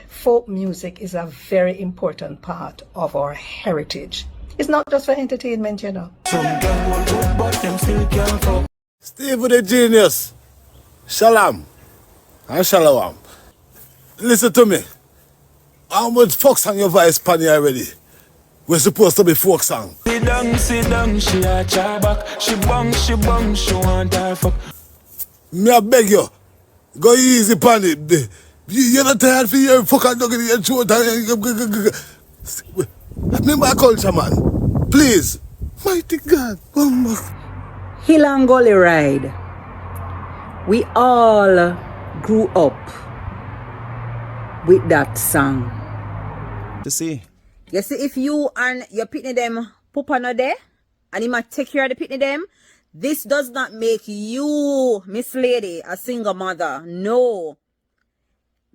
Folk music is a very important part of our heritage. It's not just for entertainment, you know. Steve with the genius. Shalom and shalom. Listen to me. How much folk song your voice pan here already? We're supposed to be folk song. Sit down, she a chat back. She bang, she want her fuck. Me I beg you, go easy pan it. You're not tired for your fucking dog in your throat. That's me my culture, man. Please. Mighty God. Hill and Gully ride. We all grew up with that song. To see. You see, if you and your pitney them papa no there, and he might take care of the pitney them, this does not make you, Miss Lady, a single mother. No.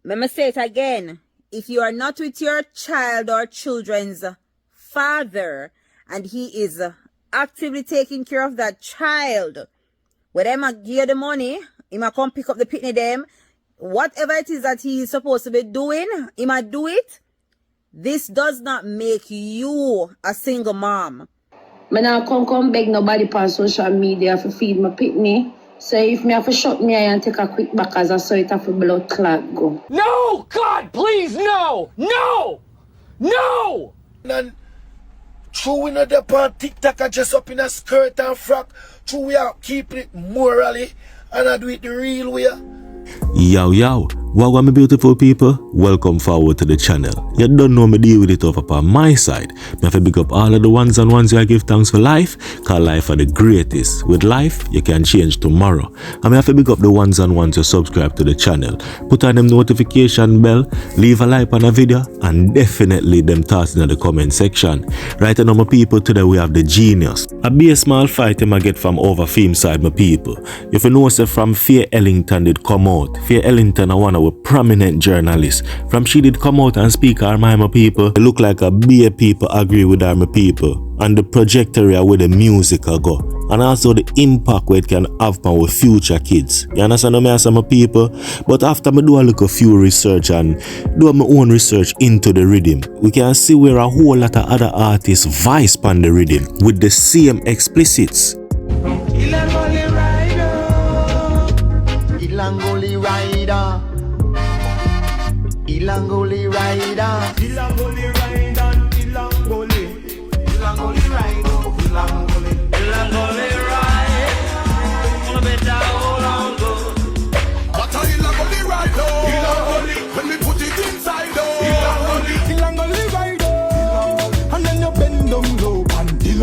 Let me say it again. If you are not with your child or children's father, and he is actively taking care of that child, when they might give you the money, he might come pick up the pitney them, whatever it is that he is supposed to be doing, he might do it. This does not make you a single mom. I now come beg nobody on social media to feed my pitney. So if me have to shut me eye and take a quick back as I saw it have a blood clot go. No! God, please, no! No! No! And true we know the part TikTok are just up in a skirt and frock. True we are keeping it morally and I do it the real way. Yo, welcome my beautiful people, welcome forward to the channel. You don't know me deal with it over on my side. Me have to big up all of the ones and ones who I give thanks for life, cause life are the greatest. With life, you can change tomorrow. And me have to big up the ones and ones who subscribe to the channel. Put on them notification bell, leave a like on a video, and definitely them thoughts in the comment section. Right now my people, today we have the genius. A be a small fight him I get from over film side my people. If you know say from Faye Ellington did come out. Faye Ellington are one of our prominent journalists. From she did come out and speak her my people, it look like a BA people agree with her my people. And the trajectory where the music will go. And also the impact where it can have on our future kids. You understand what I say my people? But after me do a look a few research and do my own research into the rhythm, we can see where a whole lot of other artists vice on the rhythm with the same explicits. Gully rider, Gully rider, Gully rider, Gully rider, Gully ride. Wanna bet that hold on go. But I Gully rider, when we put it inside Gully rider, and then you bend down low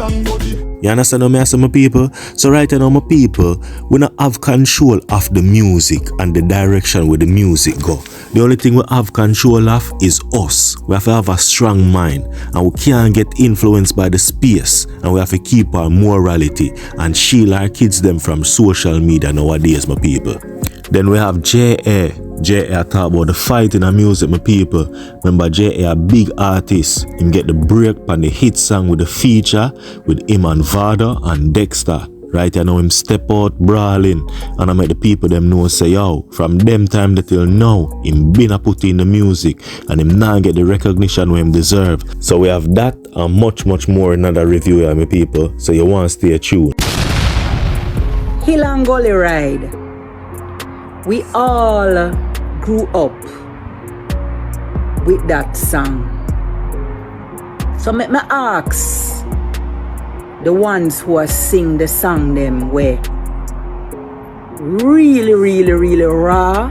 and Gully. You understand what I say my people? So right now my people, we not have control of the music and the direction where the music go. The only thing we have control of is us. We have to have a strong mind and we can't get influenced by the space, and we have to keep our morality and shield our kids them from social media nowadays my people. Then we have J.A. J.A. talk about the fight in the music, my people. Remember J.A. a big artist. Him get the break on the hit song with the feature with him and Vada and Dexter. Right, I know him step out brawling, and I make the people them know say yo, from them time that till now, him been a put in the music and him now get the recognition where him deserve. So we have that and much more in another review here, my people. So you want to stay tuned. Hill and Gully ride. We all grew up with that song. So make me ask the ones who are sing the song them were really raw,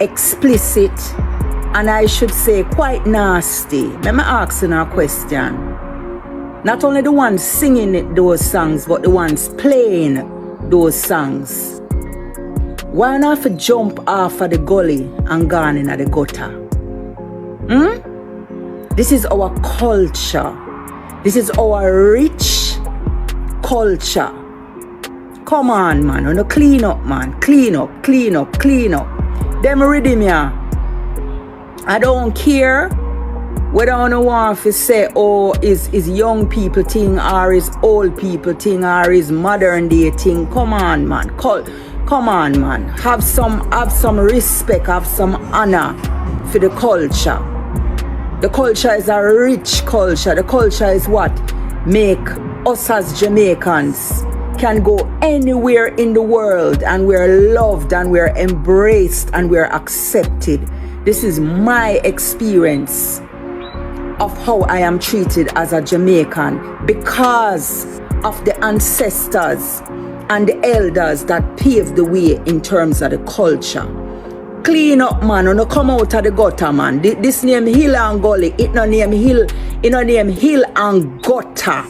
explicit, and I should say quite nasty. Let me ask you a question. Not only the ones singing those songs, but the ones playing those songs. Why not for jump off of the gully and gone in the gutter? This is our culture. This is our rich culture. Come on, man. You know, clean up, man. Clean up. Them Riddim ya. I don't care whether I don't want to say, oh, is young people thing or is old people thing or is modern day thing. Come on, man. Come on, man. Have some respect, have some honor for the culture. The culture is a rich culture. The culture is what make us as Jamaicans can go anywhere in the world and we're loved and we're embraced and we're accepted. This is my experience of how I am treated as a Jamaican because of the ancestors and the elders that paved the way in terms of the culture. Clean up, man. You no come out of the gutter, man. This name Hill and Gully. It no name Hill. It no name Hill and Gutter.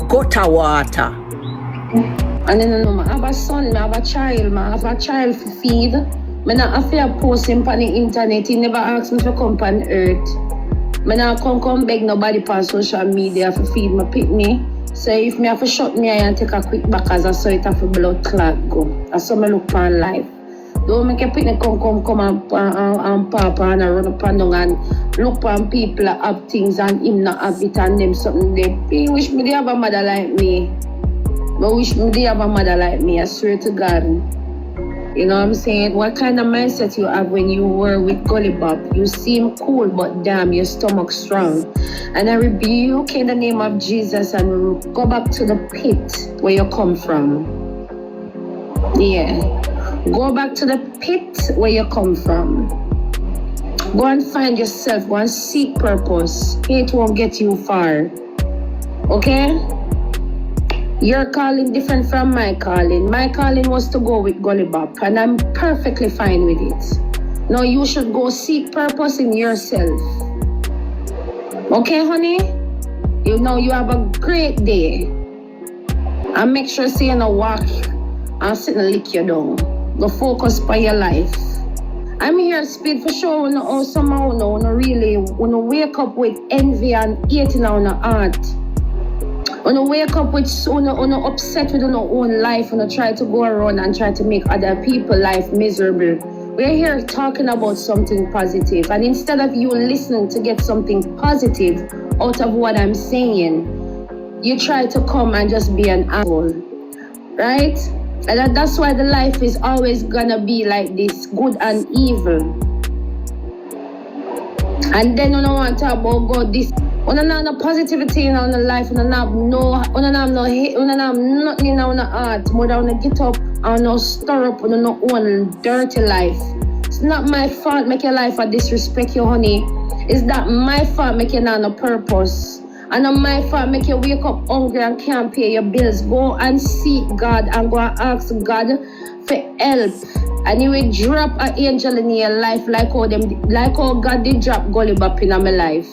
Gutter water. And then I have a son, I have a child, I have a child to feed. I not have to post him on the internet. He never asked me to come on earth. I not come beg nobody on social media to feed my pitney. So if me have to shut me eye and take a quick back as I saw it have a blood clot go. That's how I look on life. Don't make a pitney come and papa and run up and down and look on people that have things and him not have it and them something they. He wish me they have a mother like me. I wish me they have a mother like me, I swear to God. You know what I'm saying? What kind of mindset you have when you were with Gully Bob? You seem cool, but damn, your stomach strong. And I rebuke in the name of Jesus and go back to the pit where you come from. Yeah. Go back to the pit where you come from. Go and find yourself. Go and seek purpose. Hate won't get you far. Okay? Your calling different from my calling. My calling was to go with Gully Bop, and I'm perfectly fine with it. Now you should go seek purpose in yourself. Okay, honey? You know you have a great day. And make sure you no walk and sit and lick you down. Go focus on your life. I'm here to speed for sure. How somehow no really wake up with envy and hate in our heart. When you wake up with upset with your own life and try to go around and try to make other people's life miserable. We're here talking about something positive, and instead of you listening to get something positive out of what I'm saying, you try to come and just be an asshole, right? And that's why the life is always gonna be like this, good and evil. And then you don't want to talk about God this. When I have no positivity in our life, when I have no hate, when I have nothing in our heart, more than when I get up and no stir up on no own dirty life. It's not my fault make your life a disrespect you, honey. It's not my fault make you not no purpose. And not my fault make you wake up hungry and can't pay your bills. Go and seek God and go and ask God for help. And he will drop an angel in your life like how God did drop Gully Bop in my life.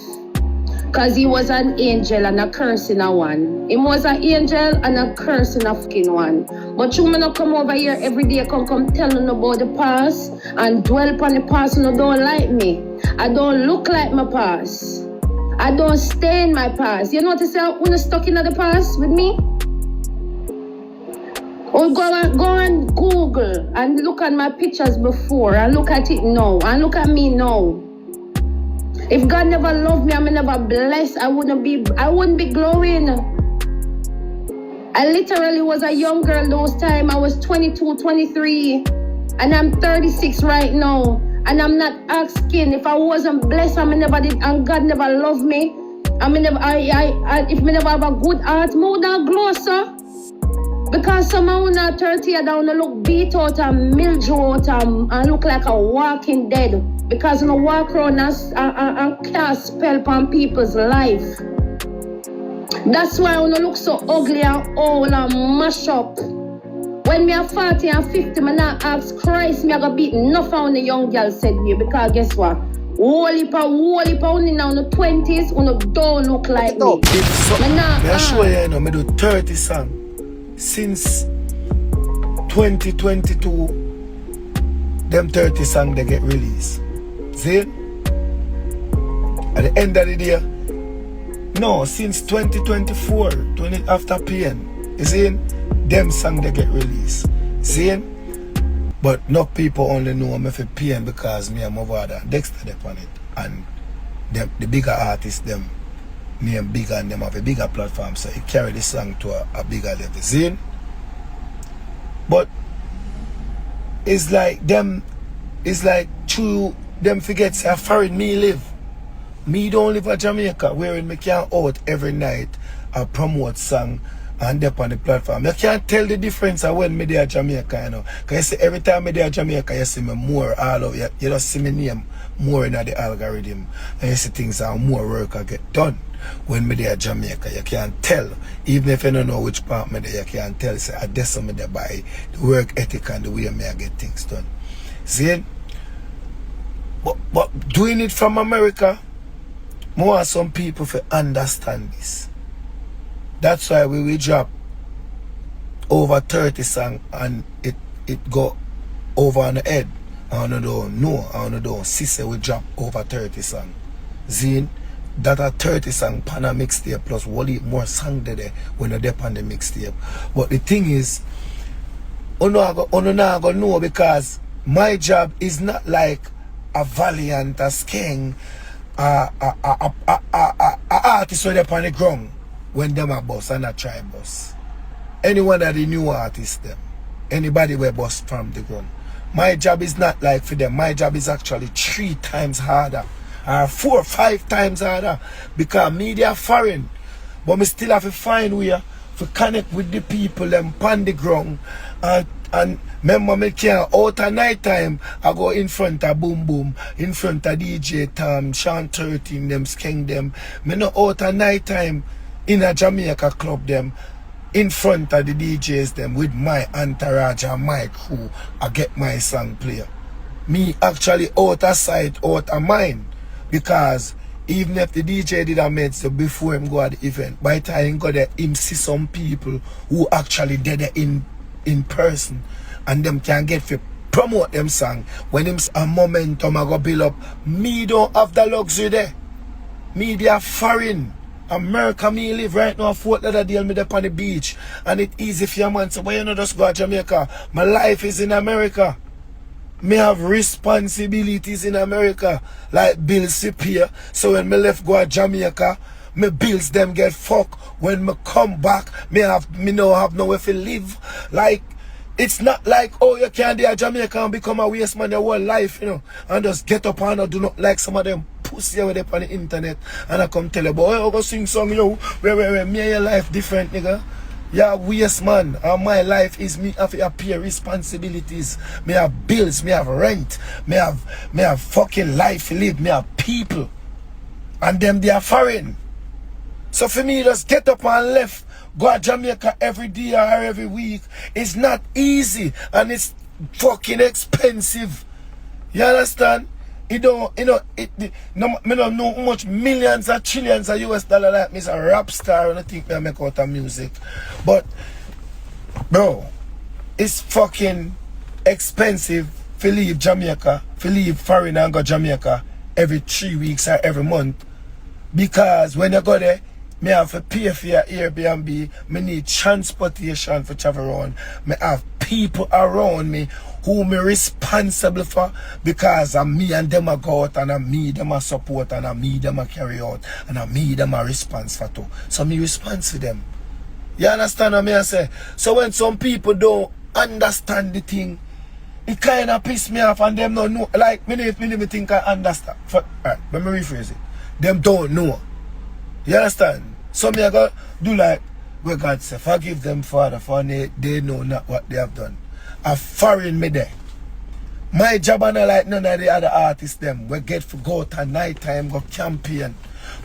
Because he was an angel and a curse in a one. He was an angel and a curse in a fucking one. But you may not come over here every day, come telling about the past and dwell upon the past and you don't like me. I don't look like my past. I don't stay in my past. You notice how when you're stuck in the past with me? Or go and Google and look at my pictures before and look at it now and look at me now. If God never loved me, I'm never blessed, I wouldn't be glowing. I literally was a young girl those time. I was 22, 23, and I'm 36 right now. And I'm not asking if I wasn't blessed, and God never loved me. If me never have a good heart, more than glow, sir. Because someone who not 30 down look beat out and mildew out and look like a walking dead. Because you walk around and cast spell upon people's life. That's why you look so ugly and old and mash up. When me are 40 and 50, I not ask Christ, me I go beat enough on the young girl said me. Because guess what? Whole heap only now in the 20s, you don't look like me. I show you, I do 30 songs. Since 2022, them 30 songs they get released. See? At the end of the day, no, since 2024, after PN, you see? Them songs they get released. See? But no people only know me for PN because me and my brother Dexter they on it. And the bigger artists, them name bigger and them have a bigger platform, so it carry the song to a bigger level. See? But it's like them, it's like true, them forgets how foreign me live. Me don't live in Jamaica, wherein me can out every night and promote song and up on the platform. You can't tell the difference of when me there Jamaica, you know. Because you see, every time me there Jamaica, you see me more all over. You just see me name more in the algorithm. And you see things are more work I get done. When me there Jamaica, you can't tell. Even if you don't know which part me there, you can't tell. Say, I guess me there by the work ethic and the way me I get things done. See? But doing it from America, more some people to understand this. That's why we will drop over 30 songs and it go over on the head. I don't know, I don't see say we drop over 30 songs. Zine, that are 30 songs pan a mixtape plus wally more song there when you dep on the mixtape. But the thing is, I not gonna know because my job is not like a Valiant, a Skeng, a artist where they on the ground when them a boss and a try boss. Anyone that the new artist them, anybody where boss from the ground. My job is not like for them. My job is actually 3 times harder, or 4 or 5 times harder, because media foreign. But me still have to find way to connect with the people them on the ground. And remember me can out at night time I go in front of Boom Boom, in front of DJ Tom, Sean 13 them, Skeng them. Me no out at night time in a Jamaica club them, in front of the DJs them with my entourage and my crew. I get my song play. Me actually out of sight, out of mind. Because even if the DJ did a meds so before him go at the event, by the time he go there, him see some people who actually did it in person, and them can get to promote them song. When him a momentum I go build up, me don't have the luxury there. Media foreign. America me live right now, Fort Lauderdale, me up on the beach, and it easy for your man. So why you not just go to Jamaica? My life is in America. Me have responsibilities in America, like bills to pay. So when me left go to Jamaica, my bills them get fucked. When me come back, me no have nowhere to live. Like, it's not like, oh, you can't do a Jamaica and become a waste man your whole life, you know, and just get up and do not like some of them pussy over there on the internet, and I come tell you, boy, I go sing song, you know, where me and your life different, nigga. Yeah, waste man, and my life is me have to pay responsibilities. Me have bills, me have rent, me have fucking life to live, me have people, and them they are foreign. So for me, just get up and left, go to Jamaica every day or every week. It's not easy, and it's fucking expensive. You understand? Me don't know how much millions or trillions of US dollar like me as a rap star and I think me I make out of music. But bro, it's fucking expensive to leave Jamaica, to leave foreign and go Jamaica every 3 weeks or every month. Because when you go there, me have to pay for your Airbnb, me need transportation for travel around, me have people around me who me responsible for, because I'm me and them a go out, and I'm me them a support, and I'm me them a carry out, and I'm me them a response for too. So me response for them. You understand what me I say? So when some people don't understand the thing, it kind of piss me off, and them don't know. Like me think I understand. Alright, let me rephrase it. Them don't know. You understand? So me I go do like where God say, forgive them, Father, for they know not what they have done. A foreign me there. My job and like none of the other artists them. We get to go out at night time, go campaign,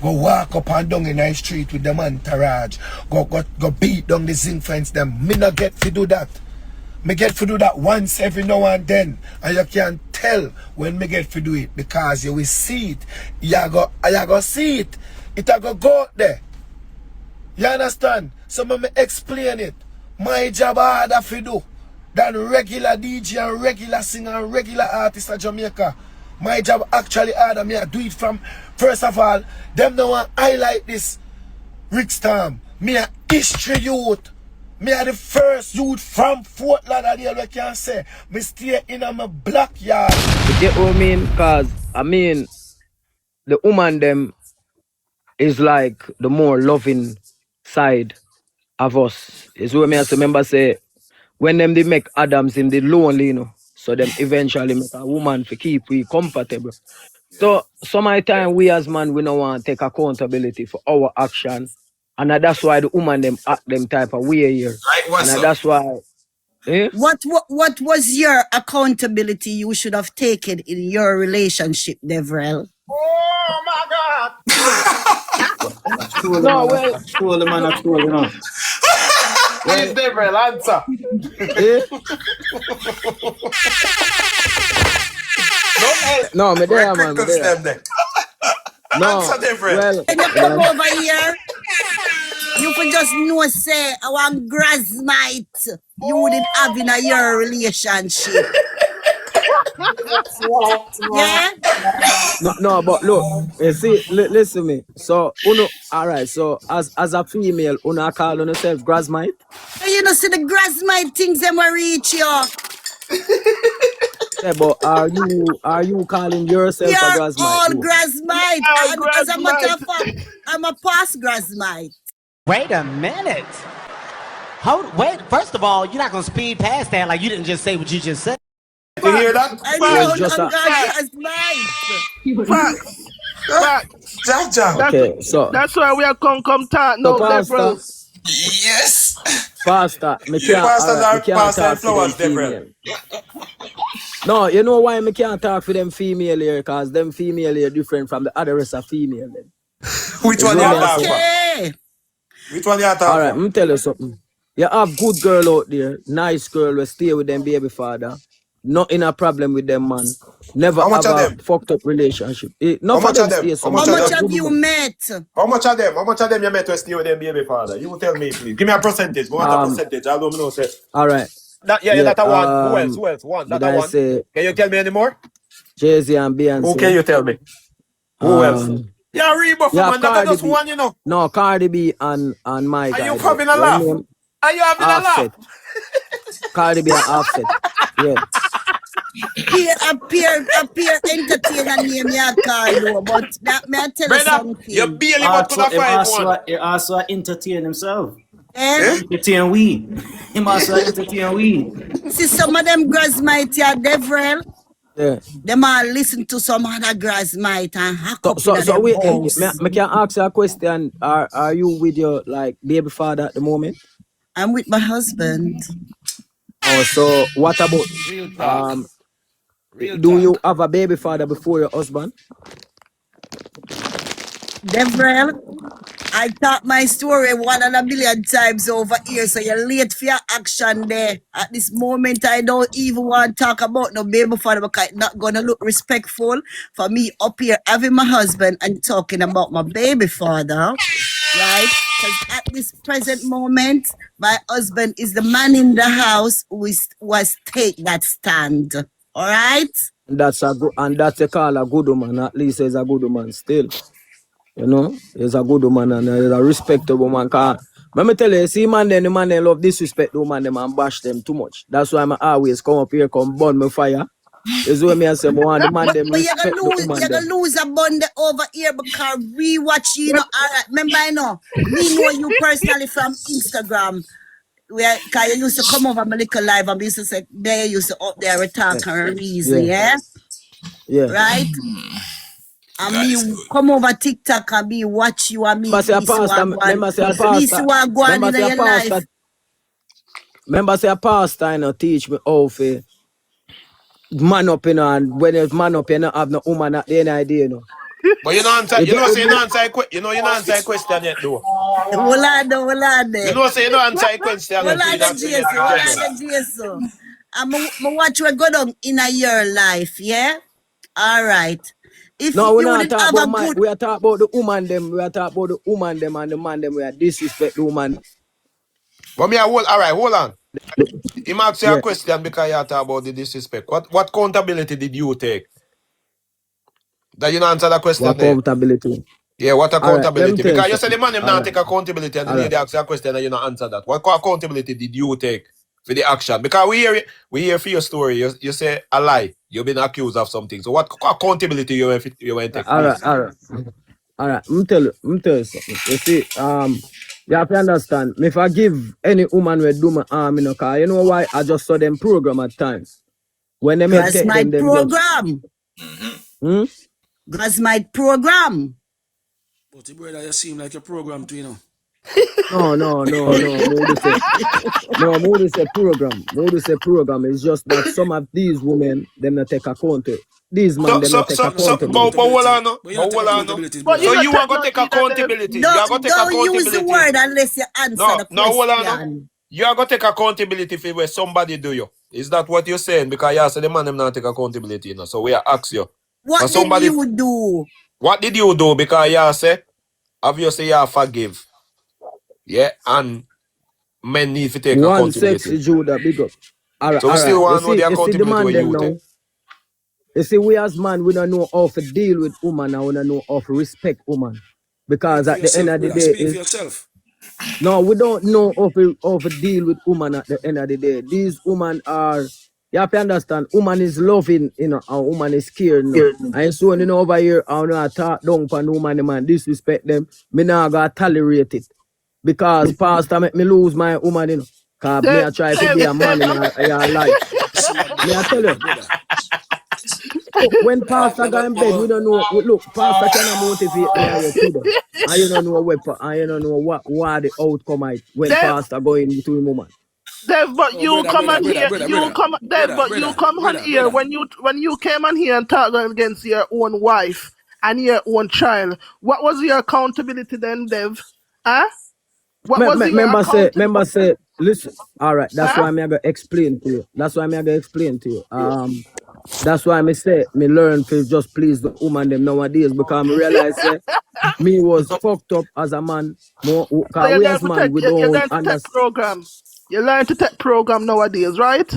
go walk up and down in the street with them entourage, go beat down the zinc fence them. Me not get to do that. Me get to do that once every now and then, and you can tell when me get to do it, because you will see it. You go see it. It a go out there. You understand? So me explain it. My job harder to do than regular DJ and regular singer and regular artist of Jamaica. My job actually harder. Me I do it from, first of all, them don't want to highlight this. Rick Storm, me a history youth. Me are the first youth from Fort Lauderdale, we can say. Me stay in my black yard. You get what I mean? Because, I mean, the woman them is like the more loving side of us. Is what me as a member say, when them they make Adams him they lonely, you know. So them eventually make a woman to keep we comfortable. So some of the time we as man we don't want to take accountability for our action. And that's why the woman them act them type of way here. Right, what's And up? that's why What was your accountability you should have taken in your relationship, Devrel? Oh my God! No, well, Please, Devrel, answer. no, me there, man. Me there. No, Answer Devrel. well, When you come over here, you can just know say I want grasmite you didn't have in your relationship. Yeah? no, but look, you see, listen me. So, all right. So, as a female, uno call on yourself grasmite. You know, see the grasmite things them will reach you. Yeah, but are you calling yourself a You're grasmite? all too? grasmite. And as a matter of fact, I'm a past grasmite. Wait a minute. Wait, first of all, you're not going to speed past that like you didn't just say what you just said. You hear that? I Well, know just I'm a- grasmite. Jaja. Okay, so That's why we are come talk now, Pastor, Devrel. Yes. Pastor, me can't, Pastors alright, me are can't pastor talk and for them flowers, Devrel. female. No, you know why me can't talk for them female here? Because them female here different from the other rest of female. Then. Which one you know me talk I for? Okay. Which one you talk All right, for? let me tell you something. You have good girl out there, nice girl, will stay with them baby father. Not in a problem with them man. Never How much have of a them? fucked up relationship. How None of much them of them? stay How so How much much. of much them? have you met? How much of them? How much of them you met to stay with them baby father? You tell me, please. Give me a percentage. I want a percentage. I don't know. Say. All right. That, yeah, Yeah, that a one. Who else? Who else? One. That did a I one. say Can you tell me any more? Jay-Z and Beyonce? Who can you tell me? Who else? Yeah, Reebok, yeah, man. That a Cardi just B. one, you know. No, Cardi B and my Are guy. you having a laugh? Are you having a Offset. laugh? Cardi B and Offset. Yeah. Appear entertainer name ya Carlo, but that may I tell you Brother, something. you barely but could have find one. He also entertain himself. Eh? Entertain we. Him also entertain we. See some of them grasmite ya Devrel. Yeah. Them all listen to some other grasmite and hack up in So them wait, house. me can ask you a question. Are you with your like baby father at the moment? I'm with my husband. Oh, so what about do you have a baby father before your husband? Devrel, I thought my story 1,000,000,000 times over here, so you're late for your action there. At this moment, I don't even want to talk about no baby father because it's not gonna look respectful for me up here having my husband and talking about my baby father, right? Because at this present moment, my husband is the man in the house who was take that stand. All right? That's a good, and that's a call a good woman. At least he's a good woman still. You know, he's a good woman and he's a respectable woman. Cause let me tell you, see man, then the man they love disrespect the woman them and bash them too much. That's why I always come up here, come burn my fire. Is what me I say, want the man them But you're respect the woman gonna them. lose a bond over here because rewatch, you know. Alright, remember I know. Me know you personally from Instagram. Where cause you used to come over my little live and we used to say they used to up there we talk and reason, yeah? Right? And me come over TikTok and me watch you and me. Remember say a pastor, remember say a pastor, remember say a pastor, remember say a pastor, you know, teach me how to man up, you know, and when there's man up, you don't have no woman at the end of the day, you know. But you know answer, you know say you don't answer you know answer a question yet though. Hold on. You know say you don't answer a question yet. I'm watch what go down in a your life, yeah? All right. If no, we you not would talk have about a man, good... we are talking about the woman them, we are talking about the woman them and the man them, we are disrespect the woman. But me all right, hold on. He asked you a question because you talk about the disrespect. What accountability did you take? That you not answer that question. What accountability? Yeah, what accountability? Right, because you said the man them not take accountability and the lady asked you a question and you not answer that. What accountability did you take for the action? Because we hear for your story, you say a lie. You've been accused of something. So what accountability you went take? All right. I'm tell you something. You see, you have to understand. If I give any woman will do my arm, you know, cause you know why I just saw them program at times. When them head take them just... program. Gasmight program. But the brother, you seem like a program to, you know. No. Moody say program. Moody say program. It's just that some of these women, them not take account. These men, them not take accountability. But hold on. So you are going to take accountability. You are going to take accountability. Don't use the word unless you answer the question. No, hold on. You are going to take accountability for where somebody do you. Is that what you're saying? Because you say the man them not take accountability, you know. So we are ask you. What did you do? What did you do? Because you say, obviously you forgive. Yeah, and men need to take accountability. One sexy Judah, big up. All right, so we still want to know the accountability you take. You see, we as man, we don't know how to deal with woman and we don't know how to respect woman. Because at the end of the day, speak for yourself. No, we don't know how to deal with woman at the end of the day. These women are, you have to understand, woman is loving, you know, and woman is caring. You know? And so, you know, over here, I don't talk down for woman, man, disrespect them. Me not gonna tolerate it. Because pastor make me lose my woman, you know. Because me I try to be a man in your life. Me I tell you. When pastor go in bed, we don't know. Look, pastor cannot motivate me and your children. And you don't know a weapon, and you don't know what the outcome is when pastor go into a woman. Dev, but you come on here. You come on here when you came on here and talked against your own wife and your own child. What was your accountability then, Dev? Huh? What was your Remember say, listen. All right, that's why I'm gonna explain to you. That's why I say me learn to just please the woman them nowadays because I realize me was fucked up as a man. More because we as man we don't understand. You learn to take program nowadays, right?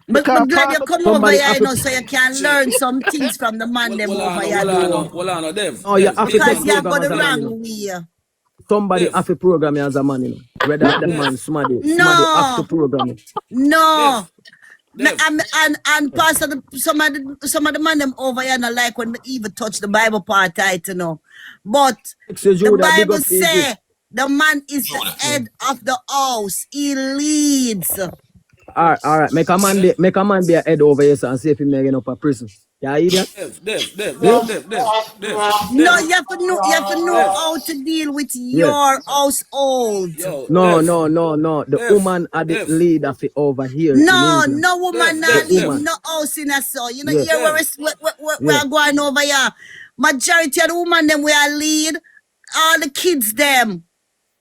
But glad you come over here, you know, so you can learn some things from the man them over here. Hold on, Dev. Oh, you have to because you have got the wrong way. Somebody have to program you as a man, you know. Whether woman, somebody have to program you. No. And pastor, some of the man them over here not like when we even touch the Bible part tight, you know. But the Bible say the man is the head of the house. He leads. All right. Make a man be a head over here and see if he making up a prison. Yeah, idiot. Dev. No, you have to know how to deal with your household. No. The woman are the leader for over here. No woman not leave no house in a so. You know here where we're going over here. Majority of the woman them we are lead. All the kids them.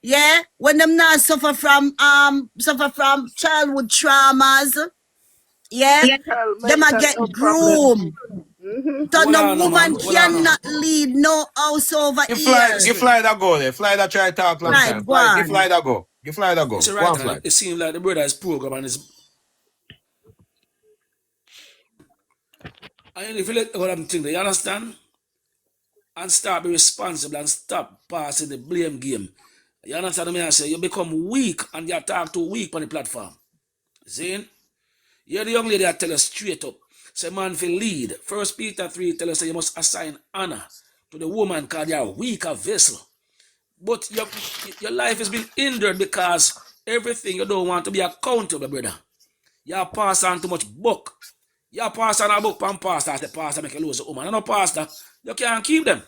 Yeah, when them not suffer from childhood traumas. Yeah, them a get groomed. So no woman cannot lead no house over here. You fly that go there. Fly that try talk long time. You fly that go. It's right, it seems like the brother is program and is. And if you let what I'm thinking, you understand? And start be responsible and stop passing the blame game. You understand me? I say you become weak and you talk too weak on the platform. See? You're the young lady that tell us straight up. Say man for lead. 1 Peter 3 tell us that you must assign honor to the woman because you're a weaker vessel. But your life has been hindered because everything you don't want to be accountable, brother. You pass on too much book. You pass on a book and pastor as the pastor make you lose a woman. And no pastor, you can't keep them.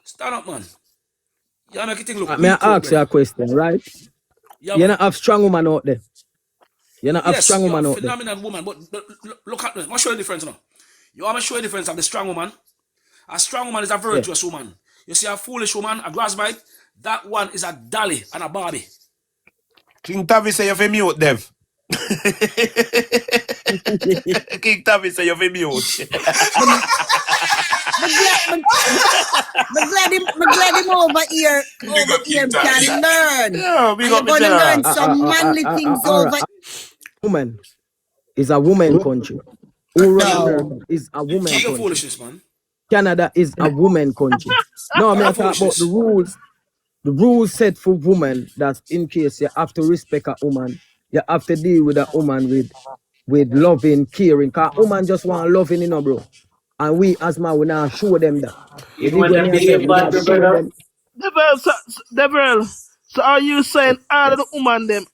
Stand up, man. You make it look may I ask you a question, right? You not have strong woman out there. You not have strong woman out there. Phenomenal woman, but look at me. I'll show you the difference now. You want to show you the difference of the strong woman? A strong woman is a virtuous woman. You see a foolish woman, a grass bite, that one is a dolly and a Barbie. King Tavi say you fi mute, Dev. King Tavi say you fi mute. I'm glad him over here can learn. Yeah, we got to learn some manly things over. Woman is a woman country. America is a woman country. Foolishness, man. Canada is a woman country. No, I'm talking about the rules. The rules set for women that in case you have to respect a woman, you have to deal with a woman with loving, caring. Because a woman just want loving, you know, bro. And we as man, we now show them that. You want them to get bad, brother? Devil, So are you saying all of the woman them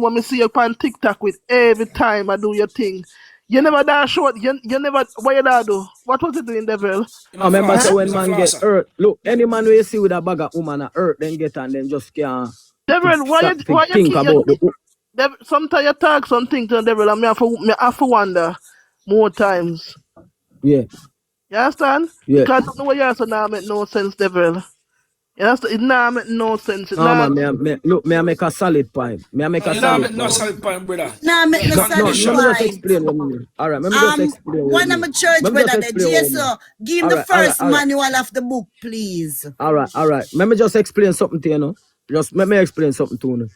when me see you on TikTok with every time I do your thing, you never that short, you never, what you da do? What was it doing, devil? I remember so when man get hurt, look, any man we see with a bag of woman hurt, then get and then just can't Devil, why you think about the sometimes you talk something to the devil and me have to wonder more times. Yeah. You understand? Yeah. Because the way you answer now make no sense, devil. You understand? It now make no sense. No, man, me I make a solid point. Me I make a solid point. No solid point, brother. Nah, make no solid Let me just point. explain what I mean. All right, let me just explain what One I of mean. my church Let me brother, just the explain what I mean. JSO, give him the first manual of the book, please. All right. Let me just explain something to you, know. Just let me explain something to you.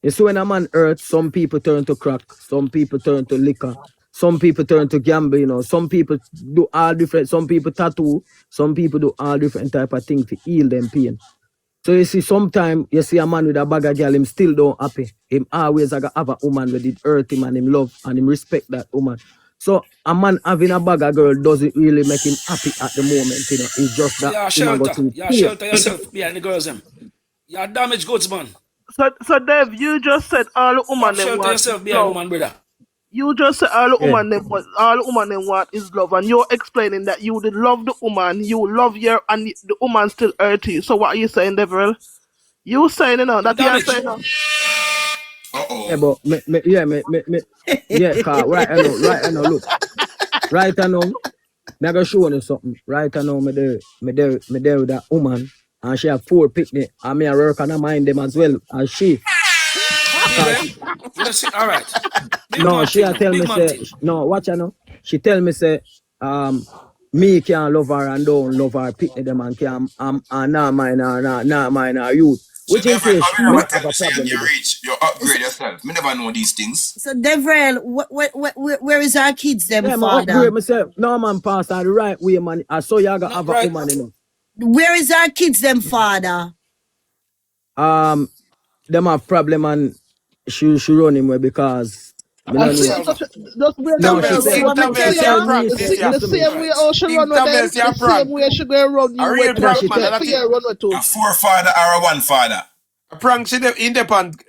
You see, when a man hurts, some people turn to crack, some people turn to liquor, some people turn to gamble, you know. Some people do all different, some people tattoo, some people do all different type of things to heal them pain. So you see, sometimes you see a man with a bag of girl, him still don't happy. Him always have a woman with it hurt him and him love and him respect that woman. So a man having a bag of girl doesn't really make him happy at the moment, you know. It's just that shelter yourself behind the girls them. You're damaged goods, man. So Dev, you just said all the woman them shelter want yourself behind woman, brother. You just said all the woman them want is love, and you're explaining that you did love the woman, you love her, and the woman still hurt you. So what are you saying, Deverell? You saying that you're saying Yeah, but cause right I know, look. Right I know, me gonna show you something. Right I know, me there with that woman, and she have 4 picnic, and me I work and I mind them as well as she. All right. No, she tell me say no. Watch her now. She tell me say me can't love her and don't love her picnic them and can't not mine her youth. Which is say she have a problem with you upgrade yourself. Me never know these things. So Deverell, where is our kids them, yeah, father? Upgrade myself. No man pass the right way, man. I saw you have a woman, you know. Where is our kids them, father? Them have problem and she run him away because the same way how she run with them, the same way she gonna run you with a forefather or a one father. A prank she independent.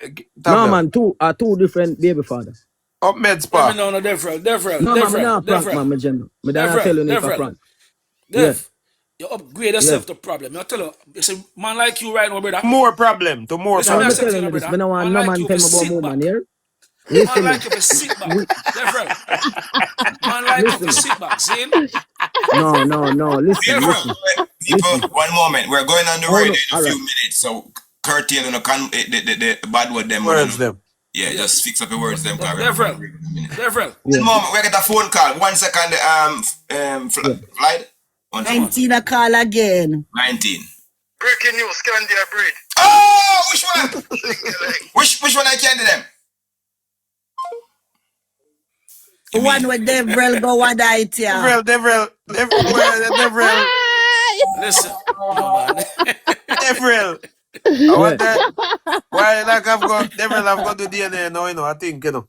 No man, two different baby fathers. Up med spa. No, different. No man, me not prank man, me general. Me don't tell you if I prank. Yes. You upgrade yourself to problem. I tell you, it's a man like you right now, brother. More problem to more problem. I'm telling you this, me no want no man tell me about woman here. Man like you to sit back. Man like you to sit back, see? No. Listen. People, one moment. We're going on the radio in a few minutes, so curtail the bad word them. Words them. Yeah, just fix up the words them. Deverell. One moment, we get a phone call. 1 second, flight. 19 a call again. 19. Breaking news, Scandia Breed. Oh, which one? which one I can do them? One with Deverell go what I tell. Deverell. Listen. Deverell. I want that. Why like Deverell have got the DNA now, you know, I think, you know.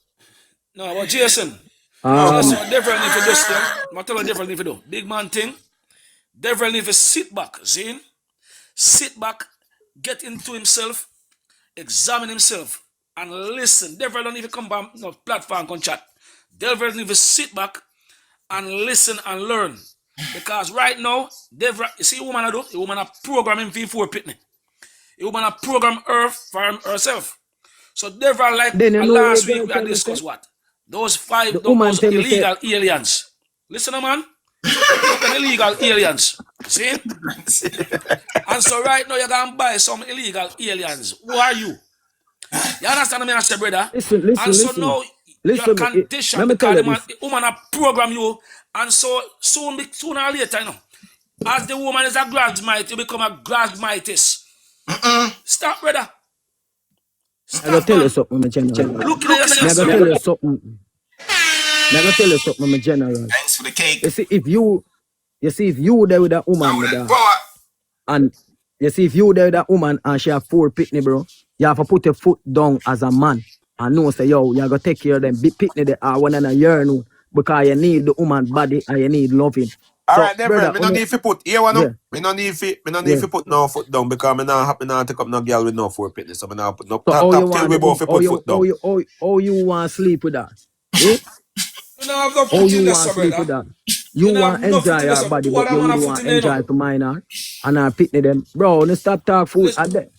No, but Jason. Jason, Deverell need to just tell you Deverell need to do. Big man thing. Deverell need to sit back, see? Sit back, get into himself, examine himself, and listen. Deverell don't need to come back no platform and chat. Deverell need to sit back and listen and learn. Because right now, Deverell, you see what woman do? The woman are programming V4 pitney. The woman are program her for herself. So Deverell, like last week we had discussed what? Those illegal aliens. Listen, man. Illegal aliens. See? And so right now you're going to buy some illegal aliens. Who are you? You understand me, I say, brother? Listen. Now your condition because the woman are program you, and so sooner or later, you know, as the woman is a grandmite, you become a grandmitess. Stop, brother. Stop, I gotta tell you something, my general. Look at yourself. I gotta tell you something. My general. Thanks for the cake. You see, if you there with that woman, and you see if you there with that woman and she have 4 pitney, bro, you have to put your foot down as a man and know say, yo, you gotta take care of them big pitney they are one and a year now because you need the woman body and you need loving. Alright, then, brother, friend, me no need to put here one. yeah, Me no need yeah. to put no foot down because me not take up no girl with no four pitness. So me not put no. So Tell want me about to put foot down. how you want to sleep with that? Eh? You know, have no How foot you in want this, to sleep brother. with that? You You know, have want no foot enjoy in your this. body, Two but of you them would have foot want in there, you enjoy know. to minor and I pitney them. Bro, no stop talk food at that.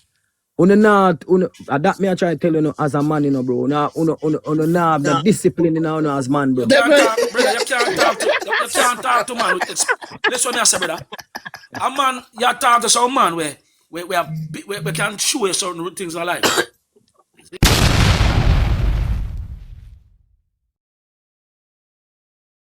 That me I try to tell you, as a man, bro. Now, not the discipline as man, bro. You can't talk, brother. You can't talk to man. Listen what I say, brother. A man, you talk to some man where we can show you certain things in life.